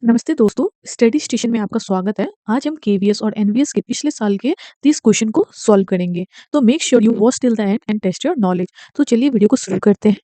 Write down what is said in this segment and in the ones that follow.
नमस्ते दोस्तों, study station में आपका स्वागत है। आज हम केवीएस और एनवीएस के पिछले साल के 30 क्वेश्चन को सॉल्व करेंगे। तो make sure you watch till the end end test your knowledge. तो चलिए वीडियो को शुरू करते हैं।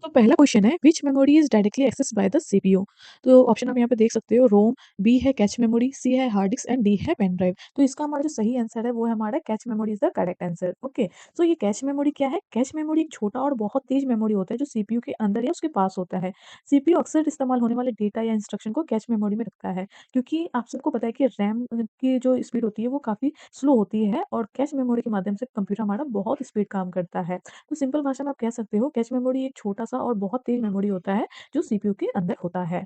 तो पहला क्वेश्चन है, which memory is directly access by the CPU. तो ऑप्शन आप यहाँ पे देख सकते हो, रोम, बी है कैच मेमोरी, सी है हार्ड डिस्क एंड डी है पेन ड्राइव। तो इसका हमारा जो सही आंसर है वो है हमारा cache memory is the correct answer. Okay, तो ये कैच मेमोरी क्या है? कैच मेमोरी एक छोटा और बहुत तेज मेमोरी होता है जो सीपीयू के अंदर या उसके पास होता है। सीपीयू अक्सर इस्तेमाल होने वाले डेटा या इंस्ट्रक्शन को कैच मेमोरी में रखता है, क्योंकि आप सबको पता है कि रैम की जो स्पीड होती है वो काफ़ी स्लो होती है और कैच मेमोरी के माध्यम से कंप्यूटर हमारा बहुत स्पीड काम करता है। तो सिंपल भाषा में आप कह सकते हो कैच मेमोरी एक छोटा-सा और बहुत तेज़ मेमोरी होता है जो सीपीयू के अंदर होता है।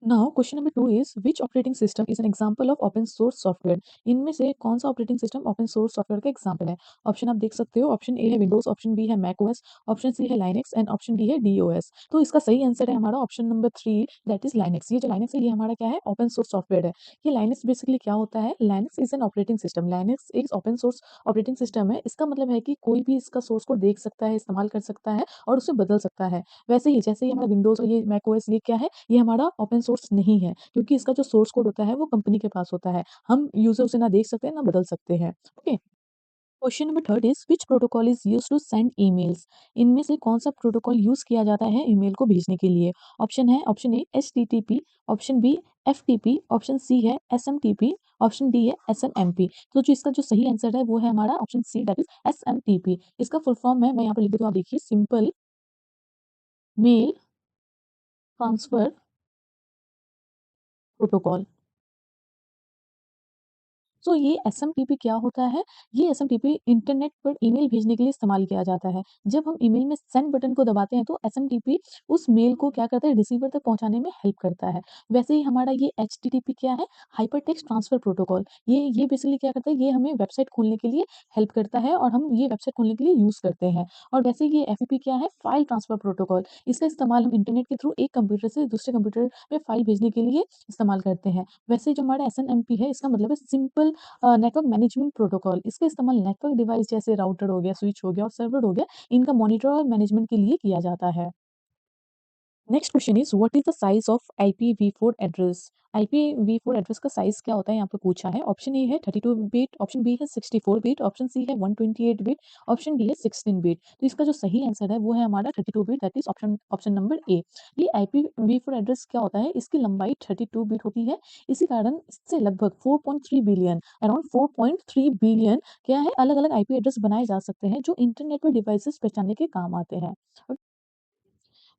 Now question number 2 is which operating system is an example of open source software. इनमें से कौन सा operating system open source software का एग्जांपल है? ऑप्शन आप देख सकते हो, ऑप्शन ए है विंडोज, ऑप्शन बी है मैक ओएस, ऑप्शन सी है लाइनक्स एंड ऑप्शन डी है डीओएस। तो इसका सही आंसर है हमारा option number 3, that is Linux. ये जो लाइनक्स है ये हमारा क्या है? ओपन सोर्स सॉफ्टवेयर है। ये लाइनक्स बेसिकली क्या होता है? Linux is an operating system. Linux एक ओपन सोर्स ऑपरेटिंग सिस्टम है। इसका मतलब है कि कोई भी इसका सोर्स को देख सकता है, इस्तेमाल कर सकता है और उसे बदल सकता है। वैसे ही जैसे ये हमारा विंडोज और ये मैक ओएस ये क्या है? ये हमारा ओपन सोर्स नहीं है, क्योंकि इसका जो सोर्स कोड होता है वो कंपनी के पास होता है। हम यूज़र उसे ना देख सकते हैं, ना बदल सकते हैं। Okay. Question number 3 is which protocol is used to send emails. इनमें से कौन-सा प्रोटोकॉल यूज़ किया जाता है ईमेल को भेजने के लिए? ऑप्शन है, option A HTTP, option B FTP, option C है एसएमटीपी, ऑप्शन डी है एसएनएमपी। तो जो इसका जो सही आंसर है वो है हमारा option C, that is SMTP. इसका फुल फॉर्म है, मैं यहाँ पे लिख देती हूँ, आप देखिए, सिंपल मेल ट्रांसफर प्रोटोकॉल। तो ये एसएमटीपी क्या होता है? ये एसएमटीपी इंटरनेट पर ईमेल भेजने के लिए इस्तेमाल किया जाता है। जब हम ईमेल में सेंड बटन को दबाते हैं तो एसएमटीपी उस मेल को क्या करता है? रिसीवर तक पहुँचाने में हेल्प करता है। वैसे ही हमारा ये एचटीटीपी क्या है? Hypertext transfer protocol. ये बेसिकली क्या करता है? ये हमें वेबसाइट खोलने के लिए हेल्प करता है और हम ये वेबसाइट खोलने के लिए यूज़ करते हैं। और वैसे ये एफटीपी क्या है? File transfer protocol. इसका इस्तेमाल हम इंटरनेट के थ्रू एक कंप्यूटर से दूसरे कंप्यूटर में फाइल भेजने के लिए इस्तेमाल करते हैं। वैसे जो हमारा एसएनएमपी है इसका मतलब है सिंपल नेटवर्क मैनेजमेंट प्रोटोकॉल। इसका इस्तेमाल नेटवर्क डिवाइस जैसे राउटर हो गया, स्विच हो गया और सर्वर हो गया, इनका मॉनिटर और मैनेजमेंट के लिए किया जाता है। Next question is what is the size of IPv4 address. IPv4 address का साइज क्या होता है यहाँ पे पूछा है। ऑप्शन ए है 32 बिट, ऑप्शन बी है 64 बिट, ऑप्शन सी है 128 बिट, ऑप्शन डी है 16 बिट। तो इसका जो सही आंसर है वो है हमारा 32 bit, that is option option number ए। ये IPv4 एड्रेस क्या होता है? इसकी लंबाई 32 बिट होती है। इसी कारण इससे लगभग 4.3 बिलियन, अराउंड 4.3 बिलियन क्या है, अलग अलग आईपी एड्रेस बनाए जा सकते हैं जो इंटरनेट पर डिवाइसेस पहचानने के काम आते हैं।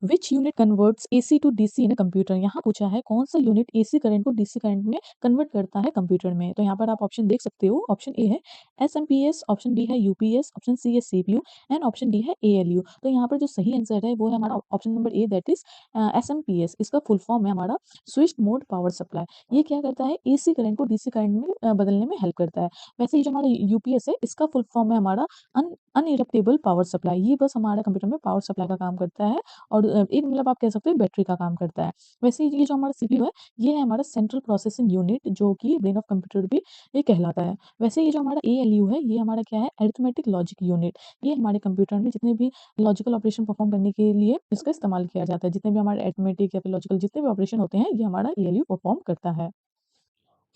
Which unit converts AC to DC in computer. यहाँ पूछा है कौन सा यूनिट एसी करंट को डीसी करंट में कन्वर्ट करता है कंप्यूटर में। तो यहाँ पर आप ऑप्शन देख सकते हो, ऑप्शन ए है एसएमपीएस, ऑप्शन बी है यूपीएस, ऑप्शन सी है सीपीयू एंड ऑप्शन डी है एएलयू। तो यहाँ पर जो सही आंसर है वो है हमारा option number A, that is SMPS. इसका फुल फॉर्म है हमारा स्विच्ड मोड पावर सप्लाई। ये क्या करता है? एसी करंट को डीसी करंट में बदलने में हेल्प करता है। वैसे ये जो हमारा यूपीएस है इसका फुल फॉर्म है हमारा अनइरप्टेबल पावर सप्लाई। ये बस हमारा कंप्यूटर में पावर सप्लाई का काम करता है और एक मतलब आप कह सकते हो बैटरी का काम करता है। वैसे ये जो हमारा सीपीयू है, ये है हमारा सेंट्रल प्रोसेसिंग यूनिट, जो कि ब्रेन ऑफ कंप्यूटर भी ये कहलाता है। वैसे ये जो हमारा एएलयू है, ये हमारा क्या है? Arithmetic logic unit. ये हमारे कंप्यूटर में जितने भी लॉजिकल ऑपरेशन परफॉर्म करने के लिए इसका इस्तेमाल किया जाता है। जितने भी हमारे अरिथमेटिक या फिर लॉजिकल जितने भी ऑपरेशन होते हैं, ये हमारा एएलयू परफॉर्म करता है।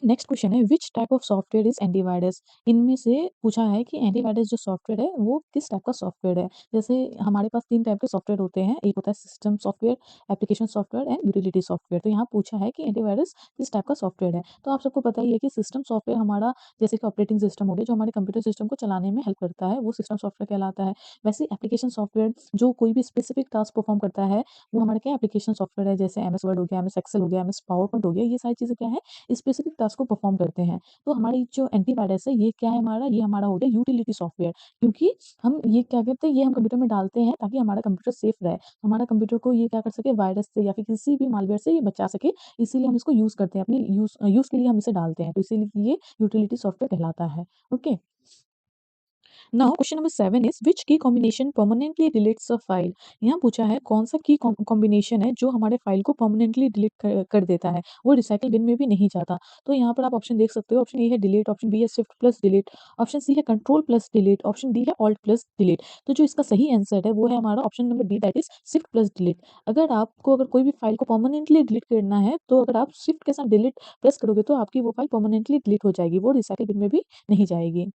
नेक्स्ट क्वेश्चन है which type of software is antivirus. इनमें से पूछा है कि एंटीवायरस जो सॉफ्टवेयर है वो किस टाइप का सॉफ्टवेयर है। जैसे हमारे पास 3 टाइप के सॉफ्टवेयर होते हैं, एक होता है system software, application software and utility software. तो यहाँ पूछा है कि एंटीवायरस किस टाइप का सॉफ्टवेयर है। तो आप सबको पता ही है कि सिस्टम सॉफ्टवेयर हमारा जैसे कि ऑपरेटिंग सिस्टम हो गया जो हमारे कंप्यूटर सिस्टम को चलाने में हेल्प करता है, वो सिस्टम सॉफ्टवेयर कहलाता है। वैसे एप्लीकेशन सॉफ्टवेयर जो कोई भी स्पेसिफिक टास्क परफॉर्म करता है, वो हमारा क्या एप्लीकेशन सॉफ्टवेयर है। जैसे एमएस वर्ड हो गया, एमएस एक्सेल हो गया, एमएस पावर पॉइंट हो गया, ये सारी चीज़ें क्या है? स्पेसिफिक टास्क को परफॉर्म करते हैं। तो हमारी जो एंटीवायरस है ये क्या है हमारा? ये हमारा हो गया यूटिलिटी सॉफ्टवेयर, क्योंकि हम ये क्या करते हैं, ये हम कंप्यूटर में डालते हैं ताकि हमारा कंप्यूटर सेफ रहे। हमारा कंप्यूटर को ये क्या कर सके? वायरस से या फिर किसी भी मालवेयर से ये बचा सके, इसीलिए हम इसको यूज़ करते हैं, अपनी यूज़ के लिए हम इसे डालते हैं। तो इसीलिए ये यूटिलिटी सॉफ्टवेयर कहलाता है। Okay. Now question number 7 is which key combination permanently deletes a file. यहाँ पूछा है कौन सा की कॉम्बिनेशन है जो हमारे फाइल को परमानेंटली डिलीट कर देता है, वो रिसाइकल बिन में भी नहीं जाता। तो यहाँ पर आप ऑप्शन देख सकते हो, ऑप्शन ए है डिलीट, ऑप्शन बी है shift plus delete, option C है control plus delete, option D है ऑल्ट प्लस डिलीट। तो जो इसका सही आंसर है वो है हमारा option number B, that is shift plus delete. अगर कोई भी फाइल को परमानेंटली डिलीट करना है तो अगर आप शिफ्ट के साथ डिलीट प्रेस करोगे तो आपकी वो फाइल परमानेंटली डिलीट हो जाएगी, वो रिसाइकल बिन में भी नहीं जाएगी।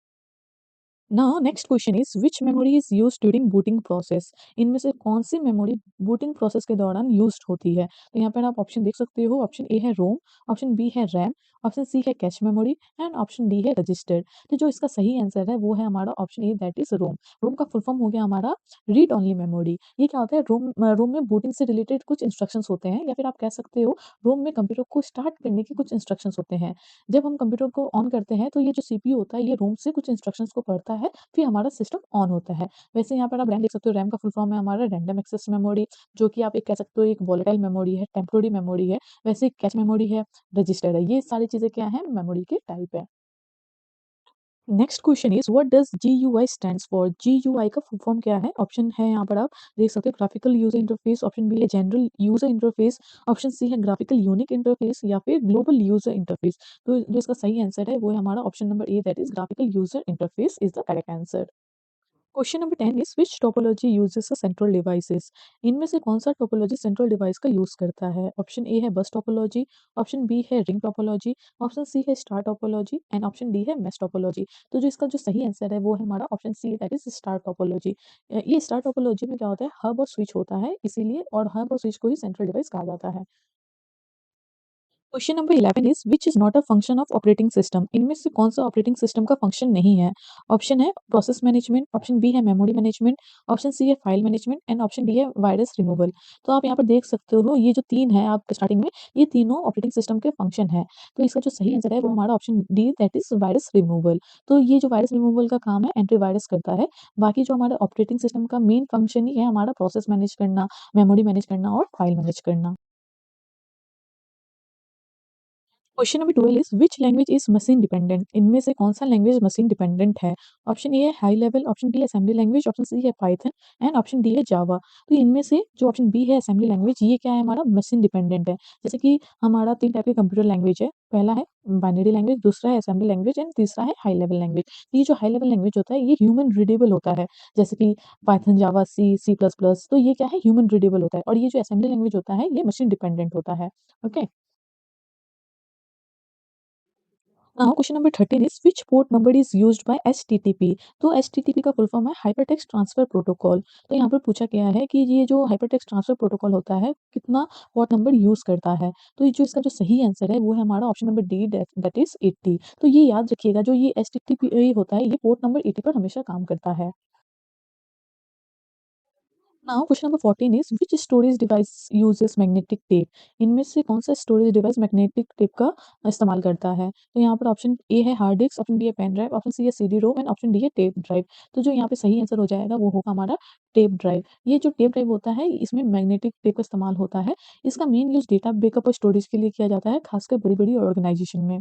Now next question is which memory is used during booting process. इनमें से कौन सी मेमोरी बूटिंग प्रोसेस के दौरान यूज्ड होती है। तो यहाँ पर आप ऑप्शन देख सकते हो, ऑप्शन ए है रोम, ऑप्शन बी है रैम, ऑप्शन सी है cache memory and option D है रजिस्टर। तो जो इसका सही आंसर है वो है हमारा ऑप्शन ए, दैट इज रोम। रोम का फुल फॉर्म हो गया हमारा रीड ओनली मेमोरी। ये क्या होता है, रोम में बूटिंग से रिलेटेड कुछ इंस्ट्रक्शंस होते हैं, या फिर आप कह सकते हो रोम में कंप्यूटर को स्टार्ट करने के कुछ इंस्ट्रक्शंस होते हैं। जब हम कंप्यूटर को ऑन करते हैं तो ये जो सीपीयू होता है ये रोम से कुछ इंस्ट्रक्शंस को पढ़ता है, फिर हमारा सिस्टम ऑन होता है। वैसे यहाँ पर आप रैम देख सकते हो, रैम का फुल फॉर्म है हमारा रैंडम एक्सेस मेमोरी, जो कि आप एक कह सकते हो एक वोलेटाइल मेमोरी है, टेम्पोररी मेमोरी है। वैसे कैश मेमोरी है, रजिस्टर है। ये सारी चीज़ें क्या हैं, मेमोरी के टाइप है। Next question is what does GUI stands for. GUI का फुल फॉर्म क्या है। ऑप्शन है यहाँ पर आप देख सकते हो, graphical user interface, option B है general user interface, option C है ग्राफिकल यूनिक इंटरफेस, या फिर ग्लोबल यूजर इंटरफेस। तो जो इसका सही आंसर है वो है हमारा option number A, that is graphical user interface is the correct answer. Question number 10 is which topology uses a central devices. इनमें से कौन सा टोपोलॉजी सेंट्रल डिवाइस का यूज करता है। ऑप्शन ए है बस टोपोलॉजी, ऑप्शन बी है रिंग टोपोलॉजी, ऑप्शन सी है star topology and option D है मेश टोपोलॉजी। तो जो इसका जो सही आंसर है वो है हमारा option C, that is star topology. ये स्टार टोपोलॉजी में क्या होता है, हब और स्विच होता है इसीलिए, और हब और स्विच को ही सेंट्रल डिवाइस कहा जाता है। Question number 11 is which is not a function of operating system. इनमें से कौन सा ऑपरेटिंग सिस्टम का फंक्शन नहीं है। ऑप्शन है प्रोसेस मैनेजमेंट, ऑप्शन बी है मेमोरी मैनेजमेंट, ऑप्शन सी है file management and option D है वायरस रिमूवल। तो आप यहाँ पर देख सकते हो ये जो तीन है आप स्टार्टिंग में, ये तीनों ऑपरेटिंग सिस्टम के फंक्शन है। तो इसका जो सही आंसर है वो हमारा option D, that is virus removal. तो ये जो वायरस रिमूवल का काम है एंटीवायरस करता है। बाकी जो हमारा ऑपरेटिंग सिस्टम का मेन फंक्शन ही है हमारा प्रोसेस मैनेज करना, मेमोरी मैनेज करना और फाइल मैनेज करना। Question number 12 is which language is machine dependent. इनमें से कौन सा लैंग्वेज मशीन डिपेंडेंट है। ऑप्शन ए है हाई लेवल, ऑप्शन बी है असेंबली लैंग्वेज, ऑप्शन सी है पाइथन एंड ऑप्शन डी है जावा। तो इनमें से जो ऑप्शन बी है असेंबली लैंग्वेज, ये क्या है, हमारा मशीन डिपेंडेंट है। जैसे कि हमारा तीन टाइप के कंप्यूटर लैंग्वेज है, पहला है बाइनरी लैंग्वेज, दूसरा है असेंबली लैंग्वेज एंड तीसरा है हाई लेवल लैंग्वेज। ये जो हाई लेवल लैंग्वेज होता है ये ह्यूमन रीडेबल होता है, जैसे कि पाइथन, जावा, सी, सी प्लस प्लस। तो ये क्या है, ह्यूमन रीडेबल होता है, और ये जो असेंबली लैंग्वेज होता है ये मशीन डिपेंडेंट होता है। Okay. Now question number 13 is which port number is used by HTTP. तो एचटीटीपी का फुल फॉर्म है हाइपरटेक्स्ट ट्रांसफर प्रोटोकॉल। तो यहाँ पर पूछा गया है कि ये जो हाइपरटेक्स्ट ट्रांसफर प्रोटोकॉल होता है कितना पोर्ट नंबर यूज करता है। तो ये जो इसका जो सही आंसर है वो है हमारा option number D, that is 80। तो ये याद रखिएगा, जो ये एचटीटीपी होता है ये पोर्ट नंबर 80 पर हमेशा काम करता है। Now question number 14 is which storage device uses magnetic tape. इनमें से कौन सा स्टोरेज डिवाइस मैग्नेटिक टेप का इस्तेमाल करता है। तो यहाँ पर ऑप्शन ए है हार्ड डिस्क, ऑप्शन बी है पेन ड्राइव, ऑप्शन सी है CD Rome and option D है टेप ड्राइव। तो जो यहाँ पे सही आंसर हो जाएगा वो होगा हमारा टेप ड्राइव। ये जो टेप ड्राइव होता है इसमें मैग्नेटिक टेप का इस्तेमाल होता है। इसका मेन यूज डेटा बैकअप और स्टोरेज के लिए किया जाता है, खासकर बड़ी बड़ी ऑर्गेनाइजेशन में।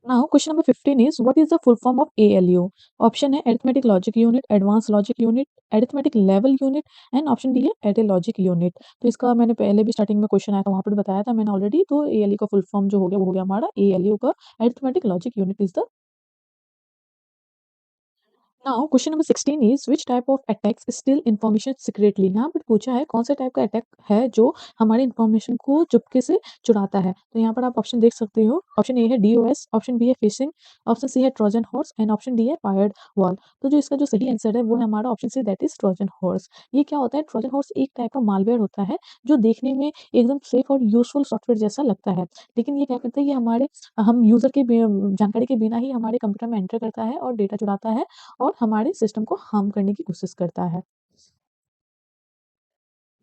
Now question number 15 is what is the full form of ALU. Option है arithmetic logic unit, advance logic unit, arithmetic level unit and option D है एडे लॉजिक यूनिट। तो इसका मैंने पहले भी स्टार्टिंग में क्वेश्चन आया था वहां पर बताया था मैंने ऑलरेडी। तो एएलयू का फुल फॉर्म जो हो गया वो हो गया हमारा एएलयू का arithmetic logic unit is the. Now question number 16 is which type of attacks steel information secretly. यहाँ पर पूछा है कौन सा टाइप का अटैक है जो हमारे इंफॉर्मेशन को चुपके से चुराता है। तो यहाँ पर आप ऑप्शन देख सकते हो, ऑप्शन ए है डीओएस, ऑप्शन बी है फिशिंग, ऑप्शन सी है Trojan horse and option D है फायर्ड वॉल। तो जो इसका जो सही आंसर है वो है हमारा option C, that is Trojan horse. ये क्या होता है, ट्रोजन हॉर्स एक टाइप का मालवेयर होता है जो देखने में एकदम सेफ और यूजफुल सॉफ्टवेयर जैसा लगता है, लेकिन ये क्या करता है, ये हमारे हम यूजर के जानकारी के बिना ही हमारे कंप्यूटर में एंटर करता है और डेटा चुराता है और हमारे सिस्टम को हार्म करने की कोशिश करता है।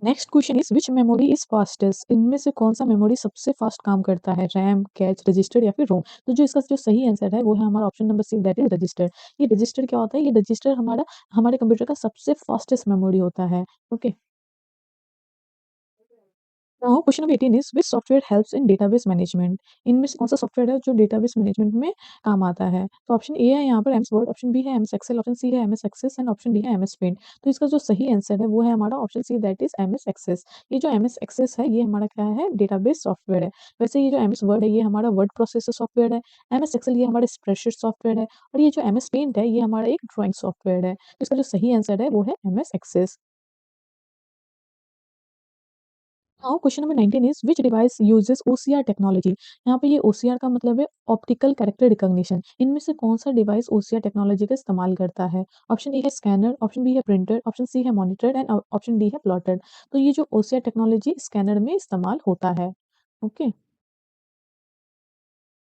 Next question is which memory is fastest. इनमें से कौन सा मेमोरी सबसे फास्ट काम करता है, रैम, कैच, रजिस्टर या फिर रोम। तो जो इसका जो सही आंसर है वो है हमारा option number C, that is register. ये रजिस्टर क्या होता है, ये रजिस्टर हमारा हमारे कंप्यूटर का सबसे फास्टेस्ट मेमोरी होता है। Okay. Question number 18 is which software helps in database management. इनमें से कौन सा सॉफ्टवेयर है जो डेटाबेस मैनेजमेंट में काम आता है? तो ऑप्शन ए है यहाँ पर एमएस वर्ड, ऑप्शन बी है एमएस एक्सेल, ऑप्शन सी है MS Access and option D है एमएस पेंट। तो इसका जो सही आंसर है वो है हमारा option C, that is MS Access. ये जो एमएस एक्सेस है ये हमारा क्या है, डेटाबेस सॉफ्टवेयर है। वैसे ये जो एमएस वर्ड है ये हमारा वर्ड प्रोसेसर सॉफ्टवेयर है। एमएस एक्सेल ये हमारा स्प्रेडशीट सॉफ्टवेयर है। और ये जो एमएस पेंट है ये हमारा एक ड्राइंग सॉफ्टवेयर है। तो इसका जो सही आंसर है वो है एमएस एक्सेस। हाँ, question number 19 is which device uses OCR technology. यहाँ पे ये ओसीआर का मतलब है ऑप्टिकल कैरेक्टर रिकॉग्निशन। इनमें से कौन-सा डिवाइस ओसीआर टेक्नोलॉजी का इस्तेमाल करता है? ऑप्शन ए है स्कैनर, ऑप्शन बी है प्रिंटर, ऑप्शन सी है मॉनिटर एंड ऑप्शन डी है प्लॉटर। तो ये जो ओसीआर टेक्नोलॉजी स्कैनर में इस्तेमाल होता है। ओके।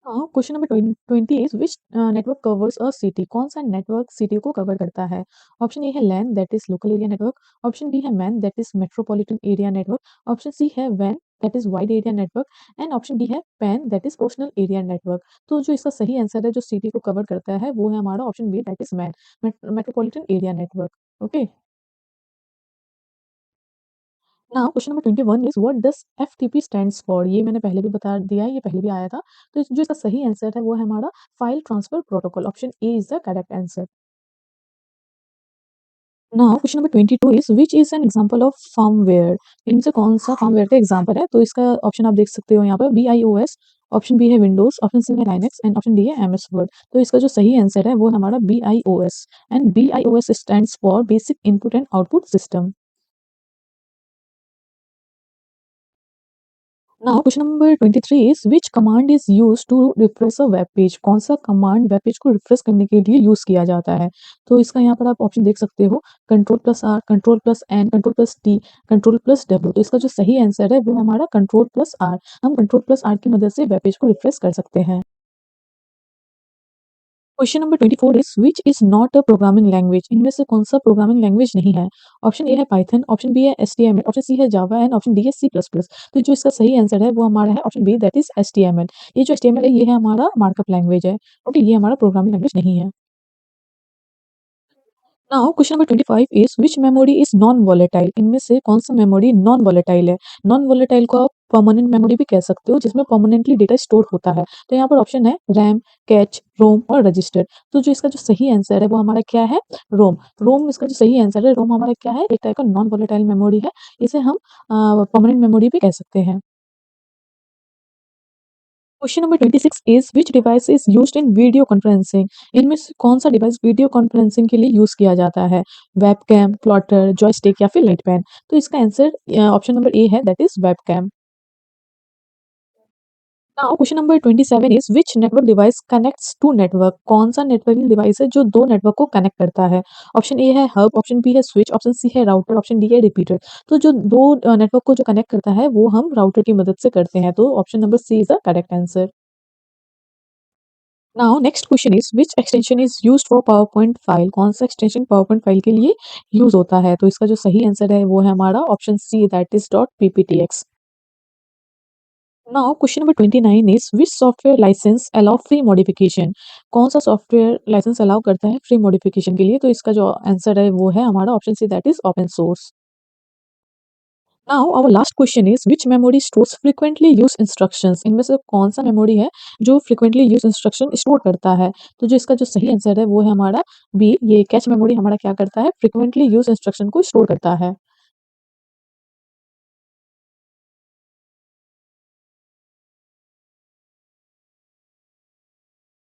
हाँ, question number 20 is which network covers a city. कौन-सा नेटवर्क सिटी को कवर करता है? ऑप्शन ए है LAN, that is local area network, option B है MAN, that is metropolitan area network, option C है वैन, that is wide area network and option D है PAN, that is personal area network. तो जो इसका सही answer है जो सिटी को कवर करता है वो है हमारा option B, that is MAN, metropolitan area network. Okay. Now question number 21 is what does FTP stands for. ये मैंने पहले भी बता दिया है, ये पहले भी आया था। तो जो इसका सही आंसर है वो है हमारा file transfer protocol. Option A is the correct answer. Now question number 22 is which is an example of firmware. इनमें से कौन-सा फर्मवेयर का एग्जांपल है? तो इसका ऑप्शन आप देख सकते हो यहाँ पर बीआईओएस, ऑप्शन बी है विंडोज़, ऑप्शन सी है लाइनक्स एंड ऑप्शन डी है एमएस वर्ड। तो इसका जो सही आंसर है वो है हमारा BIOS and BIOS stands for basic input and output system. Now question number 23 is which command is used to refresh a web page. कौन सा कमांड वेब पेज को रिफ्रेश करने के लिए यूज किया जाता है? तो इसका यहाँ पर आप ऑप्शन देख सकते हो, control plus R, control plus N, control plus T, control plus W. तो इसका जो सही आंसर है वो हमारा कंट्रोल प्लस आर। हम कंट्रोल प्लस आर की मदद से वेब पेज को रिफ्रेश कर सकते हैं। Question number 24 is which is not a programming language. इनमें से कौन सा प्रोग्रामिंग लैंग्वेज नहीं है? ऑप्शन ए है पाइथन, ऑप्शन बी है एचटीएमएल, ऑप्शन सी है जावा एंड ऑप्शन डी है सी प्लस प्लस। तो जो इसका सही आंसर है वो हमारा है option B, that is HTML. ये जो एचटीएमएल है ये है हमारा मार्कअप लैंग्वेज है। ओके, ये हमारा प्रोग्रामिंग लैंग्वेज नहीं है। Now question number 25 is which memory is non volatile. इनमें से कौन सा मेमोरी नॉन वोलेटाइल है? नॉन वोलेटाइल को आप परमानेंट मेमोरी भी कह सकते हो, जिसमें परमानेंटली डेटा स्टोर होता है। तो यहाँ पर ऑप्शन है रैम, कैच, रोम और रजिस्टर। तो जो इसका जो सही आंसर है वो हमारा क्या है, रोम। रोम इसका जो सही आंसर है, रोम हमारा क्या है, एक टाइप का नॉन वोलेटाइल मेमोरी है। इसे हम परमानेंट मेमोरी भी कह सकते हैं। Question number 26 is which device is used in video conferencing. इनमें से कौन सा डिवाइस वीडियो कॉन्फ्रेंसिंग के लिए यूज किया जाता है? वेबकैम, प्लॉटर, जॉयस्टिक या फिर लाइट पेन। तो इसका आंसर ऑप्शन नंबर ए है, that is webcam. Now question number 27 is which network device connects to network. कौन सा नेटवर्किंग डिवाइस है जो दो नेटवर्क को कनेक्ट करता है? ऑप्शन ए है हब, ऑप्शन बी है स्विच, ऑप्शन सी है राउटर, ऑप्शन डी है रिपीटर। तो जो दो नेटवर्क को जो कनेक्ट करता है वो हम राउटर की मदद से करते हैं। तो option number C is the correct answer. Now next question is which extension is used for PowerPoint file. कौन सा एक्सटेंशन पावर पॉइंट फाइल के लिए यूज होता है? तो इसका जो सही आंसर है वो है हमारा option C, that is dot PPTX. Now question number 29 is which software license allow free modification. कौन सा सॉफ्टवेयर लाइसेंस अलाउ करता है फ्री मॉडिफिकेशन के लिए? तो इसका जो आंसर है वो है हमारा option C, that is open source. Now our last question is which memory stores frequently used instructions. इनमें से कौन सा मेमोरी है जो फ्रीक्वेंटली यूज्ड इंस्ट्रक्शन स्टोर करता है? तो जो इसका जो सही आंसर है वो है हमारा बी, ये कैच मेमोरी हमारा क्या करता है, फ्रीक्वेंटली यूज्ड इंस्ट्रक्शन को स्टोर करता है।